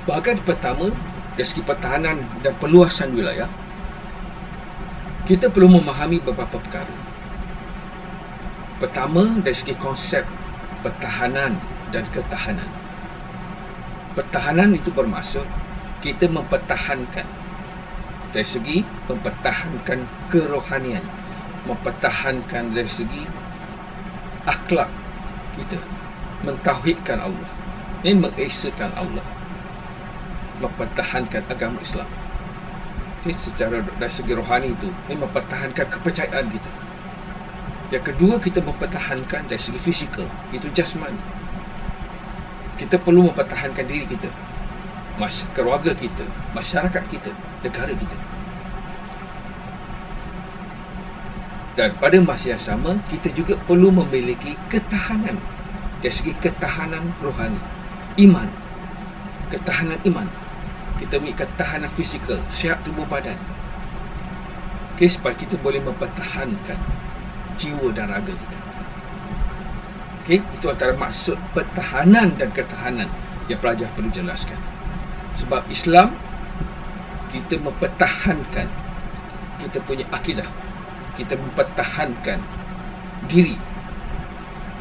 Bahagian pertama, dari segi pertahanan dan perluasan wilayah, kita perlu memahami beberapa perkara. Pertama, dari segi konsep pertahanan dan ketahanan. Pertahanan itu bermaksud kita mempertahankan dari segi mempertahankan kerohanian, mempertahankan dari segi akhlak kita, mentauhidkan Allah, mengesakan Allah, mempertahankan agama Islam. Jadi secara dari segi rohani itu mempertahankan kepercayaan kita. Yang kedua, kita mempertahankan dari segi fizikal, itu jasmani. Kita perlu mempertahankan diri kita, keluarga kita, masyarakat kita, negara kita. Dan pada masa yang sama, kita juga perlu memiliki ketahanan dari segi ketahanan rohani, iman, ketahanan iman. Kita memiliki ketahanan fizikal, sihat tubuh badan, supaya kita boleh mempertahankan jiwa dan raga kita. Itu antara maksud pertahanan dan ketahanan yang pelajar perlu jelaskan. Sebab Islam, kita mempertahankan kita punya akidah, kita mempertahankan diri,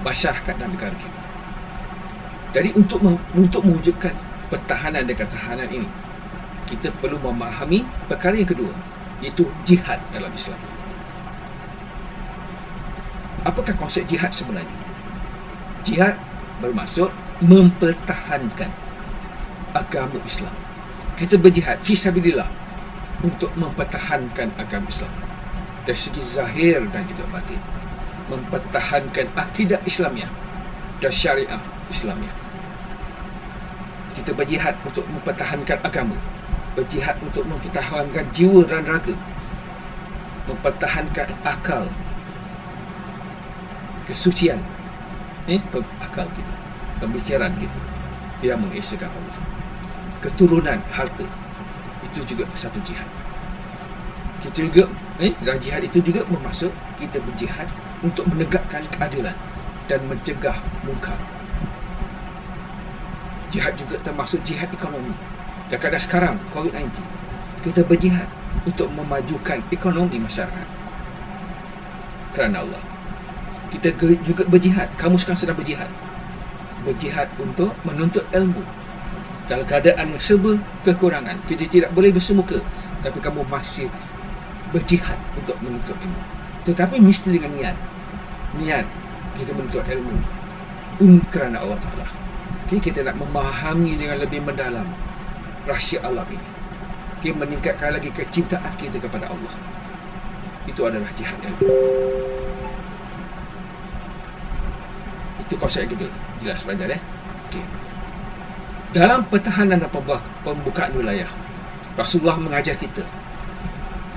masyarakat dan negara kita. Jadi untuk mewujudkan pertahanan dan ketahanan ini, kita perlu memahami perkara yang kedua, iaitu jihad dalam Islam. Apakah konsep jihad sebenarnya? Jihad bermaksud mempertahankan agama Islam. Kita berjihad fi sabilillah untuk mempertahankan agama Islam dari segi zahir dan juga batin, mempertahankan akidah Islamiyah dan syariah Islamiyah. Kita berjihad untuk mempertahankan agama, berjihad untuk mempertahankan jiwa dan raga, mempertahankan akal, kesucian, akal kita, pemikiran kita yang mengesakan Allah, keturunan, harta, itu juga satu jihad. Kita juga dan jihad itu juga bermaksud kita berjihad untuk menegakkan keadilan dan mencegah mungkar. Jihad juga termasuk jihad ekonomi. Dan kadang sekarang COVID-19, kita berjihad untuk memajukan ekonomi masyarakat kerana Allah. Kita juga berjihad, kamu sekarang sedang berjihad untuk menuntut ilmu dalam keadaan yang serba kekurangan. Kita tidak boleh bersemuka, tapi kamu masih berjihad untuk menuntut ilmu. Tetapi mesti dengan niat kita menuntut ilmu kerana Allah Ta'ala. Kita nak memahami dengan lebih mendalam rahsia alam ini, meningkatkan lagi kecintaan kita kepada Allah. Itu adalah jihad ilmu. Itu konsep yang kedua. Jelas pelajar Dalam pertahanan dan pembukaan wilayah, Rasulullah mengajar kita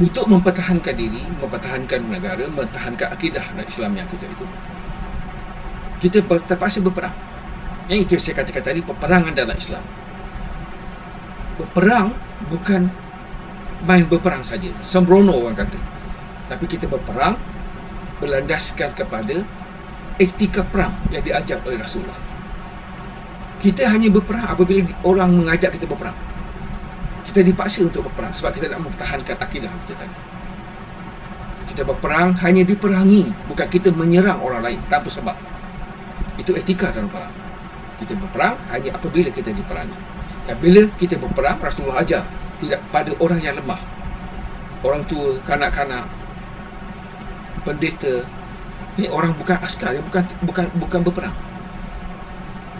untuk mempertahankan diri, mempertahankan negara, mempertahankan akidah dan Islamiyah kita itu. Kita terpaksa berperang. Yang itu saya katakan tadi, peperangan dalam Islam. Berperang bukan main berperang saja, sembrono orang kata. Tapi kita berperang berlandaskan kepada etika perang yang diajar oleh Rasulullah. Kita hanya berperang apabila orang mengajak kita berperang. Kita dipaksa untuk berperang sebab kita nak mempertahankan akidah kita tadi. Kita berperang hanya diperangi, bukan kita menyerang orang lain tanpa sebab. Itu etika dalam perang. Kita berperang hanya apabila kita diperangi. Dan bila kita berperang, Rasulullah ajar tidak pada orang yang lemah, orang tua, kanak-kanak, pendeta. Ini orang bukan askar, yang bukan berperang.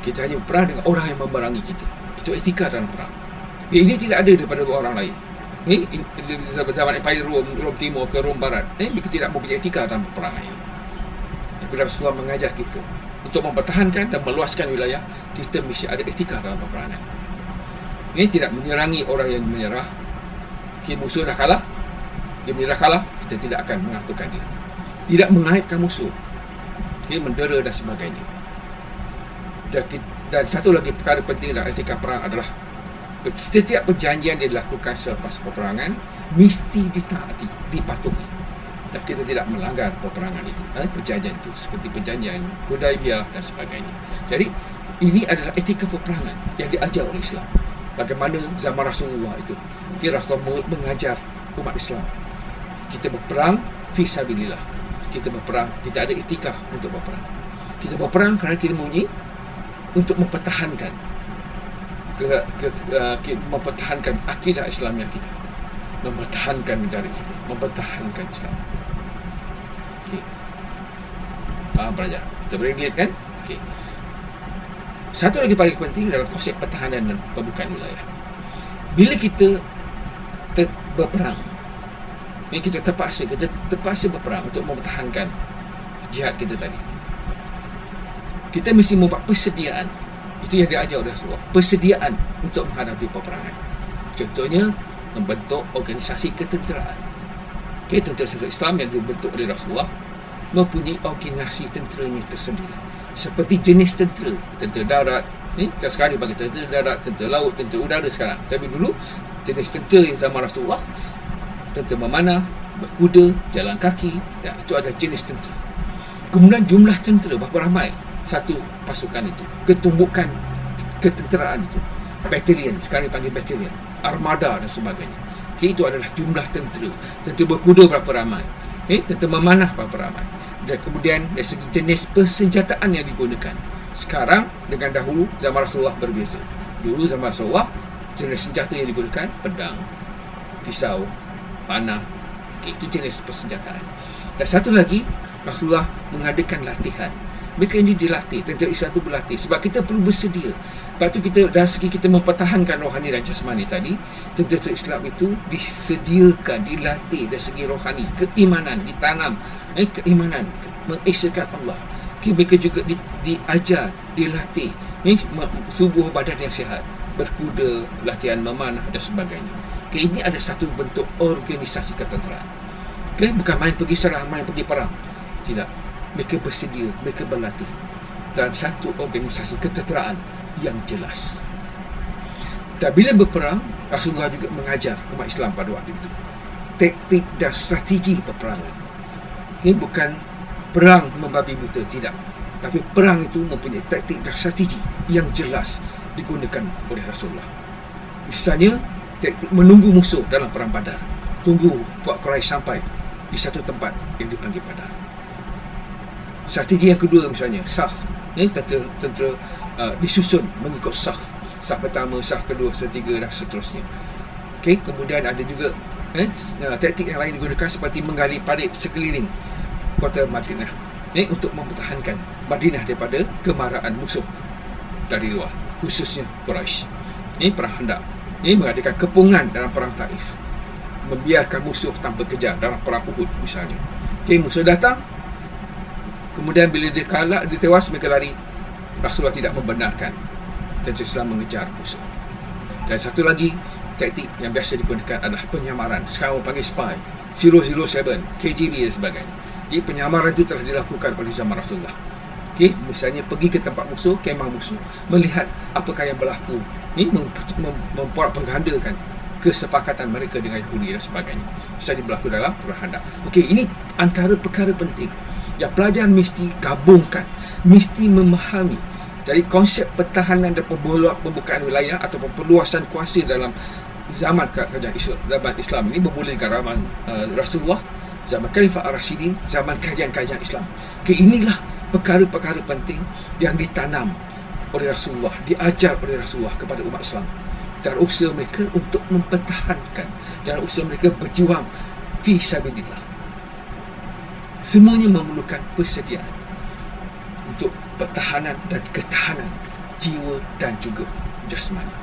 Kita hanya berperang dengan orang yang memerangi kita. Itu etika dalam perang. Ini tidak ada daripada orang lain. Ini zaman Empire Rom Timur ke Rom Barat. Mereka tidak mempunyai etika dalam peperangan ini. Tapi Rasulullah mengajar kita untuk mempertahankan dan meluaskan wilayah, kita mesti ada etika dalam peperangan. Ini tidak menyerangi orang yang menyerah. Musuh dah kalah, dia dah kalah, kita tidak akan mengapakan dia. Tidak mengaibkan musuh, mendera dan sebagainya. Dan satu lagi perkara penting dalam etika perang adalah setiap perjanjian yang dilakukan selepas peperangan mesti ditaati, dipatuhi. Dan kita tidak melanggar peperangan itu, perjanjian itu, seperti perjanjian Hudaibiyah dan sebagainya. Jadi ini adalah etika peperangan yang diajar oleh Islam. bagaimana zaman Rasulullah itu. Rasulullah mengajar umat Islam. Kita berperang fi sabilillah. Kita berperang, kita ada itikaf untuk berperang. Kita berperang kerana kita mempunyai untuk mempertahankan mempertahankan akidah Islam yang kita, mempertahankan negara kita, mempertahankan Islam. Okey. Faham pelajar? Kita boleh lihat kan? Okey. Satu lagi paling penting dalam konsep pertahanan dan pembukaan wilayah. Bila kita berperang, ini kita terpaksa berperang untuk mempertahankan jihad kita tadi. Kita mesti membuat persediaan. Itu yang diajar oleh Rasulullah. Persediaan untuk menghadapi peperangan. Contohnya, membentuk organisasi ketenteraan. Okay, tentera Islam yang dibentuk oleh Rasulullah mempunyai organisasi tenteranya tersendiri. Seperti jenis tentera. Tentera darat. Sekarang dipanggil tentera darat, tentera laut, tentera udara sekarang. Tapi dulu, jenis tentera yang zaman Rasulullah, tentera memanah, berkuda, jalan kaki, itu ada jenis tentera. Kemudian jumlah tentera berapa ramai satu pasukan itu, ketumbukan ketenteraan itu, batalion, sekarang dipanggil batalion, armada dan sebagainya. Okay, itu adalah jumlah tentera. Tentera berkuda berapa ramai, tentera memanah berapa ramai. Dan kemudian dari segi jenis persenjataan yang digunakan, sekarang dengan dahulu zaman Rasulullah berbeza. Dulu zaman Rasulullah, jenis senjata yang digunakan pedang, pisau, panah. Okay, itu jenis persenjataan. Dan satu lagi, Rasulullah mengadakan latihan. Mereka ini dilatih, tentera Islam itu berlatih. Sebab kita perlu bersedia. Lepas tu kita, dari segi kita mempertahankan rohani dan jasmani tadi, tentera Islam itu disediakan, dilatih dari segi rohani, keimanan, ditanam, keimanan, mengesahkan Allah. Mereka juga diajar, dilatih, subuh badan yang sihat, berkuda, latihan memanah dan sebagainya. Ini ada satu bentuk organisasi ketenteraan. Bukan main pergi serang, main pergi perang. Tidak. Mereka bersedia, mereka berlatih dalam satu organisasi ketenteraan yang jelas. Dan bila berperang, Rasulullah juga mengajar umat Islam pada waktu itu taktik dan strategi peperangan. Ini bukan perang membabi buta, tidak. Tapi perang itu mempunyai taktik dan strategi yang jelas digunakan oleh Rasulullah. Misalnya, taktik menunggu musuh dalam perang Badar. Tunggu puak Quraisy sampai di satu tempat yang dipanggil Badar. Strategi yang kedua misalnya, saf. Tentera disusun mengikut saf. Saf pertama, saf kedua, saf ketiga dan seterusnya. Kemudian ada juga taktik yang lain digunakan seperti menggali parit sekeliling kota Madinah untuk mempertahankan Madinah daripada kemarahan musuh dari luar, khususnya Quraisy. Perang Khandaq. Mengadakan kepungan dalam perang Taif, membiarkan musuh tanpa kejar dalam perang Uhud misalnya. Musuh datang, kemudian bila dia kalah, dia tewas, mereka lari. Rasulullah tidak membenarkan tentera Islam mengejar musuh. Dan satu lagi taktik yang biasa digunakan adalah penyamaran. Sekarang orang panggil spy, 007, KGB dan sebagainya. Jadi penyamaran itu telah dilakukan oleh zaman Rasulullah. Misalnya pergi ke tempat musuh, kemah musuh, melihat apakah yang berlaku, mempergandakan kesepakatan mereka dengan Yahudi dan sebagainya. Misalnya berlaku dalam perang Khandaq. Ini antara perkara penting yang pelajar mesti gabungkan, mesti memahami dari konsep pertahanan dan pembukaan wilayah atau perluasan kuasa dalam zaman kerajaan Islam ini, bermula dengan zaman Rasulullah, zaman Khalifah Ar-Rasyidin, zaman kerajaan-kerajaan Islam. Inilah perkara-perkara penting yang ditanam oleh Rasulullah, diajar oleh Rasulullah kepada umat Islam, dan usaha mereka untuk mempertahankan, dan usaha mereka berjuang fi sabilillah. Semuanya memerlukan persediaan untuk pertahanan dan ketahanan jiwa dan juga jasmani.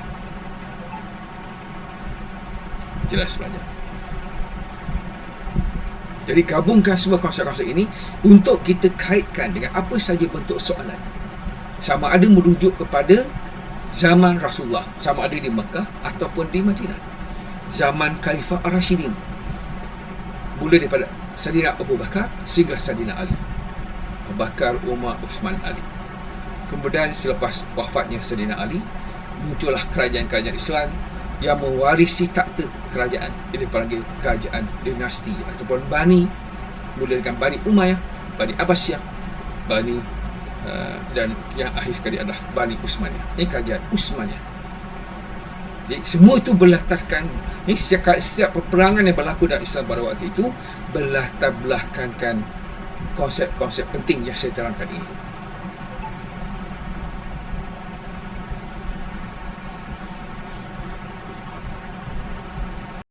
Jelas pelajar? Jadi gabungkan semua konsep-konsep ini untuk kita kaitkan dengan apa saja bentuk soalan. Sama ada merujuk kepada zaman Rasulullah, sama ada di Mekah ataupun di Madinah. Zaman Khalifah Ar-Rasyidin, mula daripada Sayyidina Abu Bakar sehingga Sayyidina Ali. Abu Bakar, Umar, Uthman, Ali. Kemudian selepas wafatnya Sayyidina Ali, muncullah kerajaan-kerajaan Islam yang mewarisi takhta kerajaan. Ini dipanggil kerajaan dinasti ataupun Bani, mula dengan Bani Umayyah, Bani Abbasiyah, Bani dan yang akhir sekali adalah Bani Utsmaniyah. Ini kerajaan Utsmaniyah. Jadi semua itu berlatarkan setiap peperangan yang berlaku dalam Islam pada waktu itu berlatar belakangkan konsep-konsep penting yang saya terangkan ini.